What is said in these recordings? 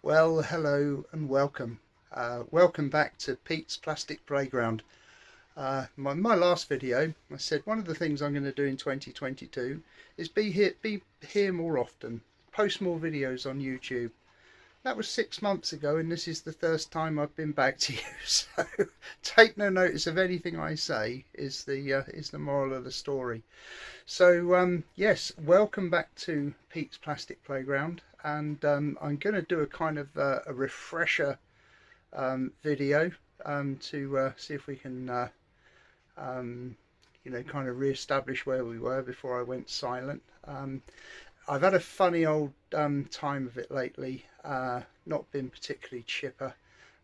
Well, hello and welcome. Welcome back to Pete's Plastic Playground. My last video, I said one of the things I'm going to do in 2022 is be here more often, post more videos on YouTube. That was 6 months ago, and this is the first time I've been back to you. So take no notice of anything I say. Is the moral of the story. So yes, welcome back to Pete's Plastic Playground, and I'm going to do a kind of a refresher video to see if we can kind of re-establish where we were before I went silent. I've had a funny old time of it lately, not been particularly chipper,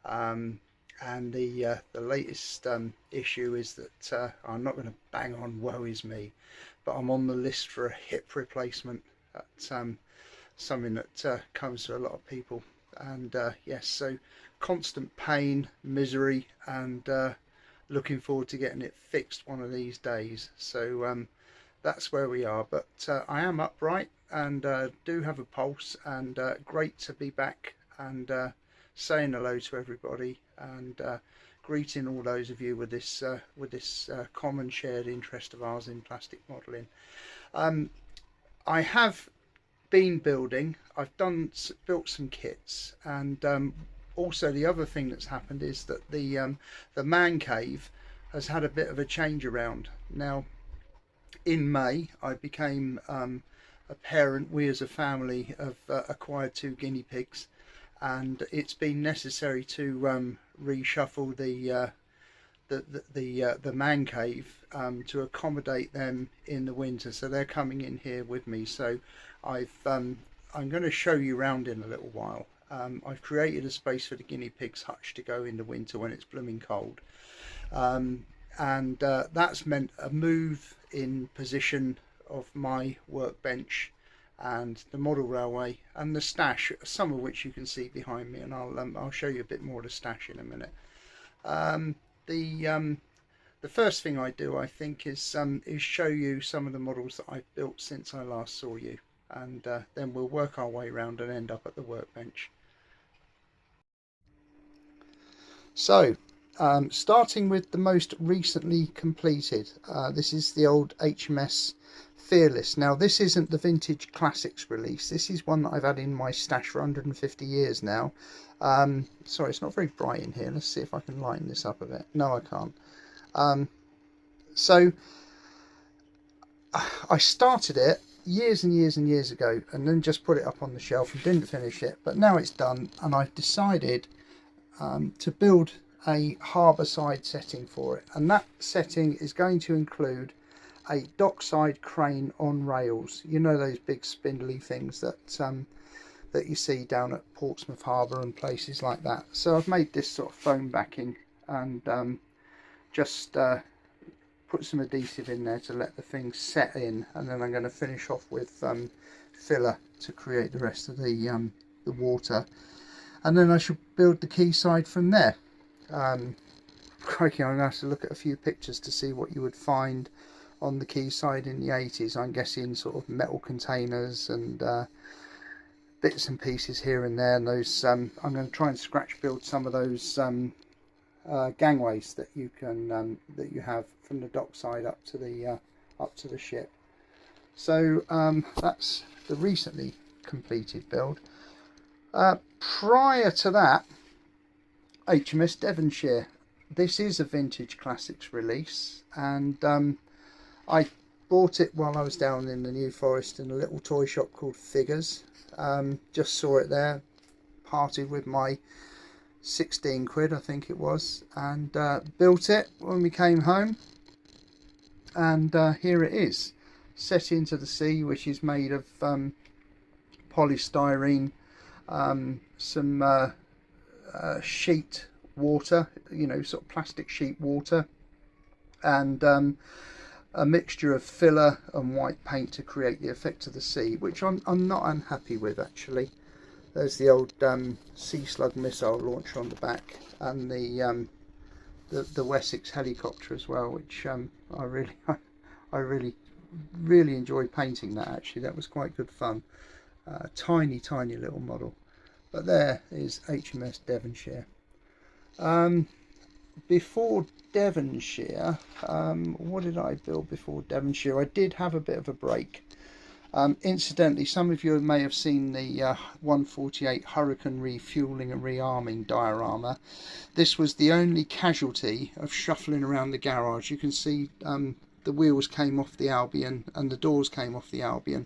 and the latest issue is that I'm not going to bang on woe is me, but I'm on the list for a hip replacement. That's something that comes to a lot of people, and yes, so constant pain, misery, and looking forward to getting it fixed one of these days. So that's where we are, but I am upright and do have a pulse, and great to be back and saying hello to everybody, and greeting all those of you with this common shared interest of ours in plastic modelling. I have been building. I've built some kits, and also the other thing that's happened is that the ManCave has had a bit of a change around. Now, in May, I became a parent. We as a family have acquired 2 guinea pigs, and it's been necessary to reshuffle the ManCave to accommodate them in the winter. So they're coming in here with me. So I'm going to show you around in a little while. I've created a space for the guinea pigs hutch to go in the winter when it's blooming cold, and that's meant a move in position of my workbench and the model railway and the stash, some of which you can see behind me, and I'll show you a bit more of the stash in a minute. The first thing I do, I think, is show you some of the models that I've built since I last saw you, and then we'll work our way around and end up at the workbench. So starting with the most recently completed, this is the old HMS Fearless. Now, this isn't the Vintage Classics release. This is one that I've had in my stash for 150 years now. Sorry, it's not very bright in here. Let's see if I can lighten this up a bit. No, I can't. So I started it years and years and years ago, and then just put it up on the shelf and didn't finish it. But now it's done, and I've decided to build a harbour side setting for it, and that setting is going to include a dockside crane on rails. You know, those big spindly things that you see down at Portsmouth Harbour and places like that. So I've made this sort of foam backing, and just put some adhesive in there to let the thing set in, and then I'm going to finish off with filler to create the rest of the water, and then I should build the quayside from there. Crikey, I'm going to have to look at a few pictures to see what you would find on the quayside in the 80s. I'm guessing sort of metal containers and bits and pieces here and there, and those I'm going to try and scratch build some of those gangways that you can that you have from the dockside up to the ship. So that's the recently completed build. Prior to that, HMS Devonshire. This is a Vintage Classics release, and I bought it while I was down in the New Forest in a little toy shop called Figures. Just saw it there, parted with my 16 quid, I think it was, and built it when we came home, and here it is, set into the sea, which is made of polystyrene, some sheet water, you know, sort of plastic sheet water, and a mixture of filler and white paint to create the effect of the sea, which I'm not unhappy with, actually. There's the old Sea Slug missile launcher on the back, and the Wessex helicopter as well, which I really enjoyed painting that. Actually, that was quite good fun. Tiny little model. But there is HMS Devonshire. Before Devonshire, what did I build before Devonshire? I did have a bit of a break. Incidentally, some of you may have seen the 148 Hurricane refueling and rearming diorama. This was the only casualty of shuffling around the garage. You can see the wheels came off the Albion and the doors came off the Albion,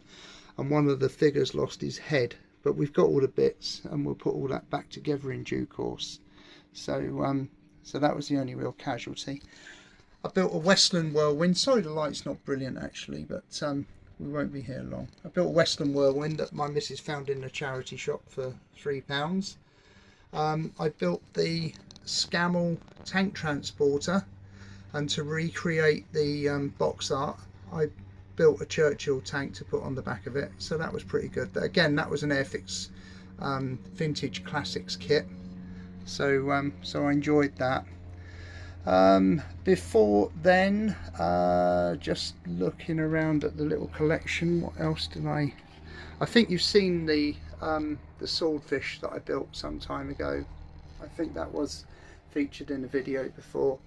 and one of the figures lost his head. But we've got all the bits and we'll put all that back together in due course. So so that was the only real casualty. I built a Westland Whirlwind. Sorry the light's not brilliant actually, but we won't be here long. I built a Westland Whirlwind that my missus found in a charity shop for £3. I built the Scammell tank transporter, and to recreate the box art I built a Churchill tank to put on the back of it, so that was pretty good. But again, that was an Airfix vintage classics kit, so so I enjoyed that. Before then, just looking around at the little collection, what else did I think you've seen the swordfish that I built some time ago. I think that was featured in a video before,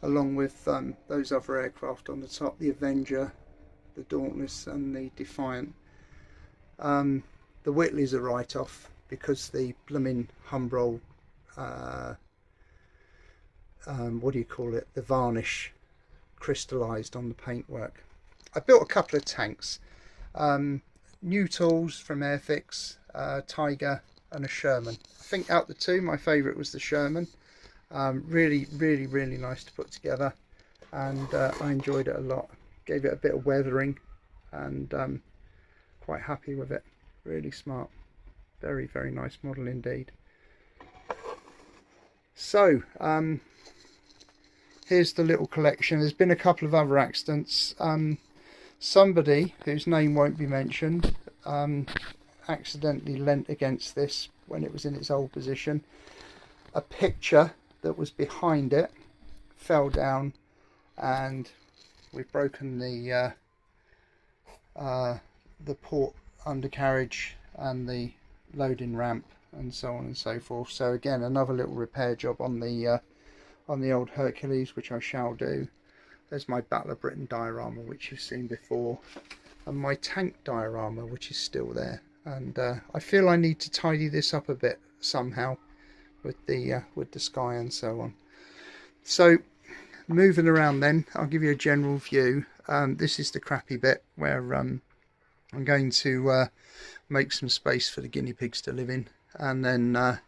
along with those other aircraft on the top, the Avenger, the Dauntless and the Defiant. The Whitley's a write-off because the blooming Humbrol, what do you call it, the varnish crystallised on the paintwork. I built a couple of tanks, new tools from Airfix, Tiger and a Sherman. I think out the two my favourite was the Sherman. Really nice to put together, and I enjoyed it a lot. Gave it a bit of weathering, and quite happy with it. Really smart, very nice model indeed. So here's the little collection. There's been a couple of other accidents. Somebody whose name won't be mentioned accidentally leant against this when it was in its old position. A picture that was behind it fell down, and we've broken the port undercarriage and the loading ramp and so on and so forth. So again, another little repair job on the old Hercules, which I shall do. There's my Battle of Britain diorama, which you've seen before, and my tank diorama, which is still there. And I feel I need to tidy this up a bit somehow with the sky and so on. So moving around then, I'll give you a general view. This is the crappy bit where I'm going to make some space for the guinea pigs to live in, and then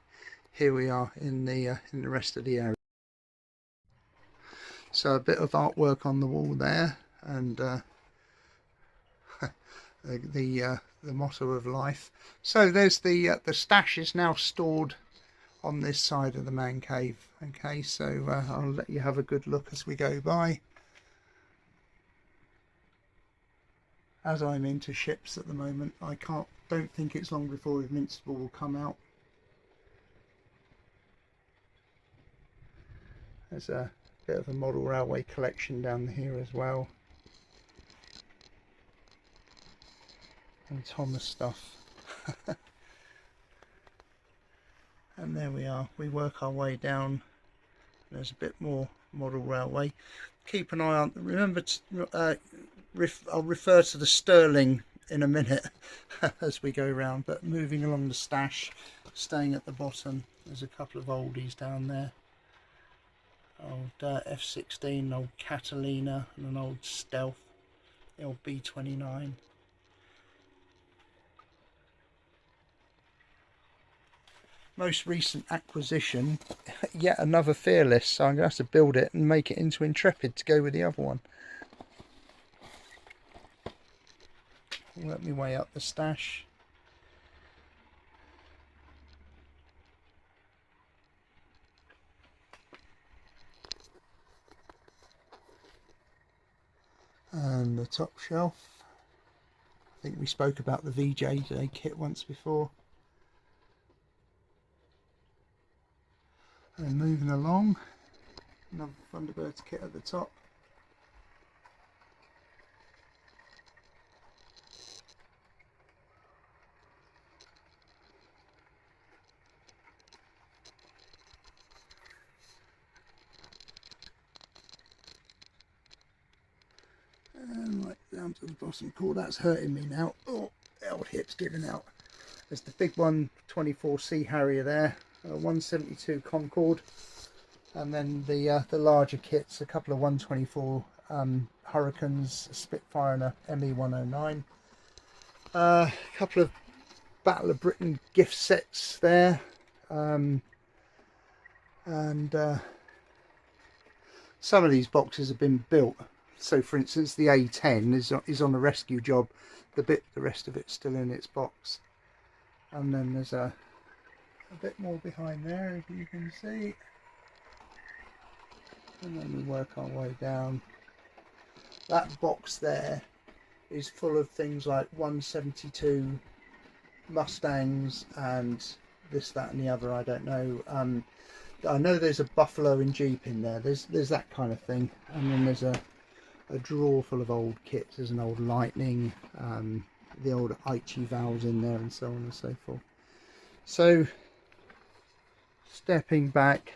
here we are in the rest of the area. So a bit of artwork on the wall there, and the motto of life. So there's the stash is now stored on this side of the man cave. Okay, so I'll let you have a good look as we go by. As I'm into ships at the moment, I don't think it's long before Invincible will come out. There's a bit of a model railway collection down here as well, and Thomas stuff. And there we are, we work our way down. There's a bit more model railway. Keep an eye on, remember to, I'll refer to the Sterling in a minute as we go around, but moving along the stash, staying at the bottom, there's a couple of oldies down there. Old F-16, old Catalina, and an old Stealth, the old B-29. Most recent acquisition, yet another Fearless, so I'm going to have to build it and make it into Intrepid to go with the other one. Work my way up the stash. And the top shelf. I think we spoke about the VJ kit once before. And moving along, another Thunderbirds kit at the top. down to the bottom. Cool, that's hurting me now. Oh, the old hip's giving out. There's the big 124C Harrier there, 172 Concorde, and then the larger kits, a couple of 124 Hurricanes, a Spitfire and a ME 109. A couple of Battle of Britain gift sets there, and some of these boxes have been built. So for instance the A10 is on a rescue job, the rest of it's still in its box. And then there's a bit more behind there, if you can see. And then we work our way down. That box there is full of things like 172 Mustangs and this, that and the other, I don't know. I know there's a Buffalo and Jeep in there. There's that kind of thing. And then there's a drawer full of old kits. There's an old Lightning, the old Aichi valves in there, and so on and so forth. So stepping back,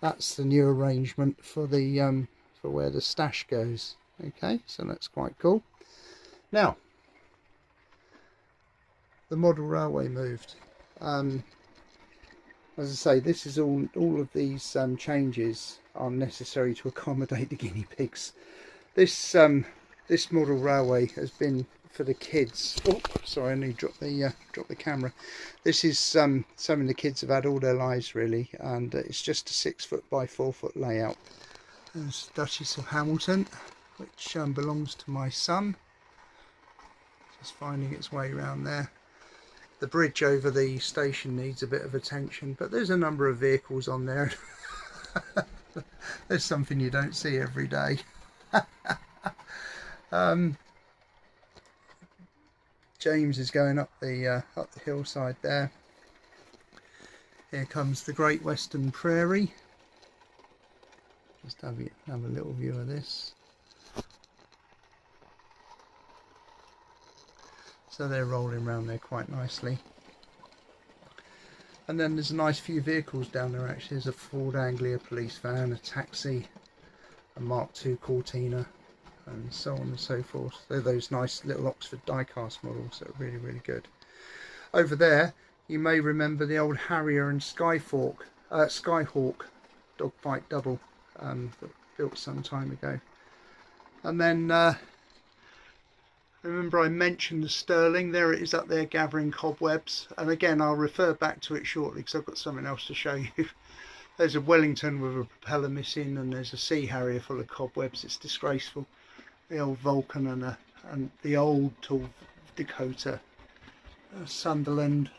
that's the new arrangement for the for where the stash goes. Okay, so that's quite cool. Now the model railway moved. As I say, this is all of these changes are necessary to accommodate the guinea pigs. This model railway has been for the kids. Oh, sorry, I nearly dropped the camera. This is something the kids have had all their lives really, and it's just a 6 foot by 4 foot layout. There's Duchess of Hamilton, which belongs to my son. Just finding its way around there. The bridge over the station needs a bit of attention, but there's a number of vehicles on there. There's something you don't see every day. James is going up the hillside there. Here comes the Great Western Prairie. Just have a little view of this. So they're rolling around there quite nicely. And then there's a nice few vehicles down there actually. There's a Ford Anglia police van, a taxi, a Mark II Cortina, and so on and so forth. They're those nice little Oxford diecast models that are really, really good. Over there, you may remember the old Harrier and Skyhawk dogfight double that built some time ago. And then remember I mentioned the Sterling. There it is up there gathering cobwebs, and again I'll refer back to it shortly because I've got something else to show you. There's a Wellington with a propeller missing, and there's a Sea Harrier full of cobwebs. It's disgraceful. The old Vulcan and the old tall Dakota, Sunderland,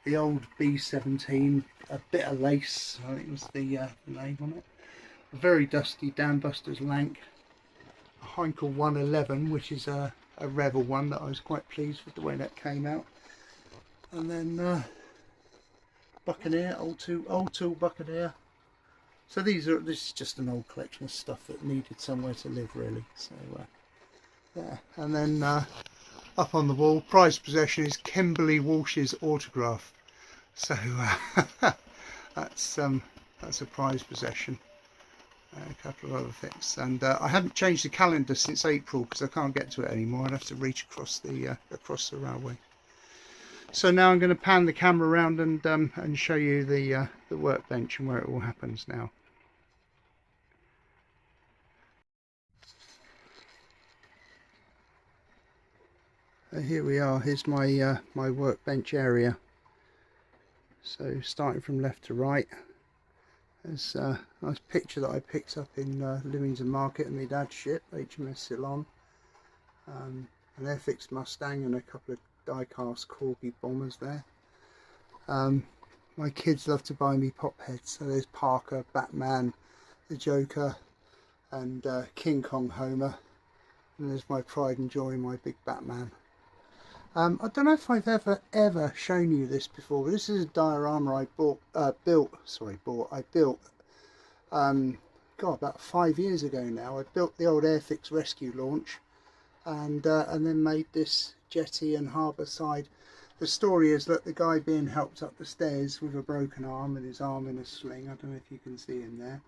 the old B-17, a bit of lace, I think was the name on it. A very dusty Dan Buster's Lank, a Heinkel 111, which is a Revel one that I was quite pleased with the way that came out. And then Buccaneer, old tool Buccaneer. So this is just an old collection of stuff that needed somewhere to live really. So yeah, and then up on the wall, prized possession is Kimberly Walsh's autograph. So that's a prized possession. A couple of other things, and I haven't changed the calendar since April because I can't get to it anymore. I'd have to reach across the railway. So now I'm going to pan the camera around and show you the workbench and where it all happens now. Here we are. Here's my my workbench area. So starting from left to right. There's a nice picture that I picked up in Lymington Market and my dad's ship, HMS Ceylon. An Airfix Mustang and a couple of die-cast Corgi bombers there. My kids love to buy me pop heads, so there's Parker, Batman, the Joker, and King Kong Homer. And there's my pride and joy, my big Batman. I don't know if I've ever shown you this before, but this is a diorama I built about 5 years ago now. I built the old Airfix rescue launch, and then made this jetty and harbour side. The story is that the guy being helped up the stairs with a broken arm and his arm in a sling, I don't know if you can see him there,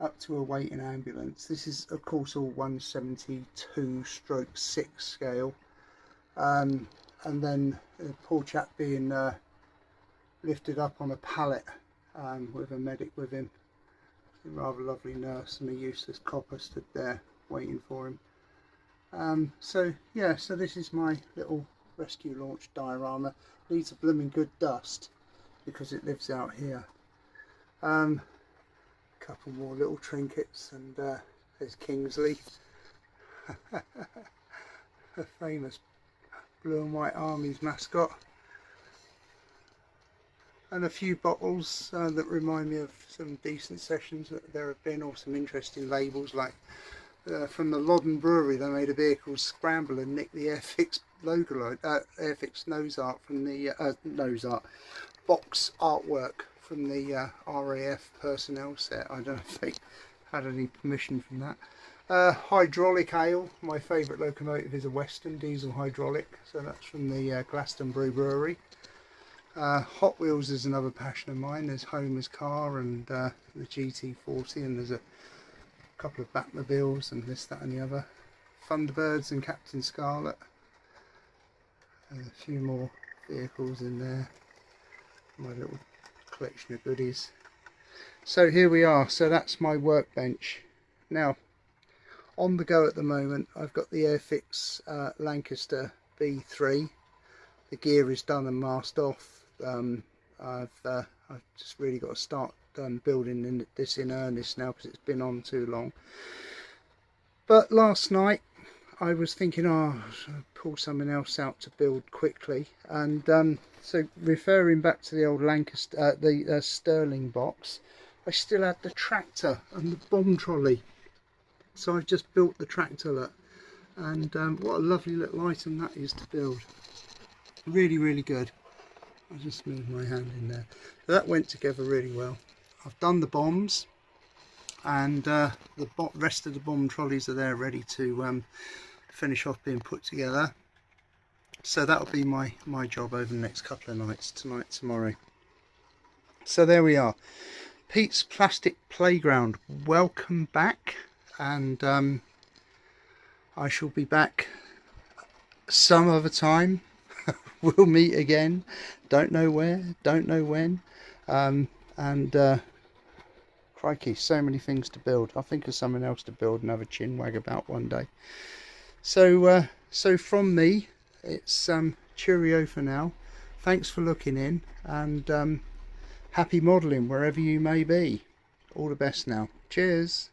up to a waiting ambulance. This is of course all 172/6 scale, and then the poor chap being lifted up on a pallet with a medic with him. A rather lovely nurse and a useless copper stood there waiting for him. So yeah, so this is my little rescue launch diorama. Needs a blooming good dust because it lives out here. Couple more little trinkets, and there's Kingsley, a famous blue and white army's mascot, and a few bottles that remind me of some decent sessions that there have been, or some interesting labels, like from the Loddon Brewery. They made a beer called Scramble and nicked the Airfix logo, Airfix nose art from the box artwork from the RAF personnel set. I don't know if they had any permission from that. Hydraulic ale. My favourite locomotive is a Western diesel hydraulic, so that's from the Glastonbury Brewery. Hot Wheels is another passion of mine. There's Homer's car and the GT40, and there's a couple of Batmobiles and this, that and the other. Thunderbirds and Captain Scarlet. A few more vehicles in there. My little collection of goodies. So here we are. So that's my workbench. Now, on the go at the moment, I've got the Airfix Lancaster B3. The gear is done and masked off. I've just really got to start building this in earnest now, because it's been on too long. But last night I was thinking, oh, I'll pull something else out to build quickly, and so referring back to the old Lancaster, the Sterling box, I still had the tractor and the bomb trolley, so I've just built the tractor, look, and what a lovely little item that is to build. Really, really good. I'll just move my hand in there. So that went together really well. I've done the bombs, and the rest of the bomb trolleys are there ready to finish off being put together. So that'll be my job over the next couple of nights, tonight, tomorrow. So there we are, Pete's Plastic Playground. Welcome back, and I shall be back some other time. We'll meet again, don't know where, don't know when, and crikey, so many things to build. I'll think of something else to build and have a chin wag about one day. So so from me, it's cheerio for now. Thanks for looking in, and happy modelling wherever you may be. All the best now. Cheers.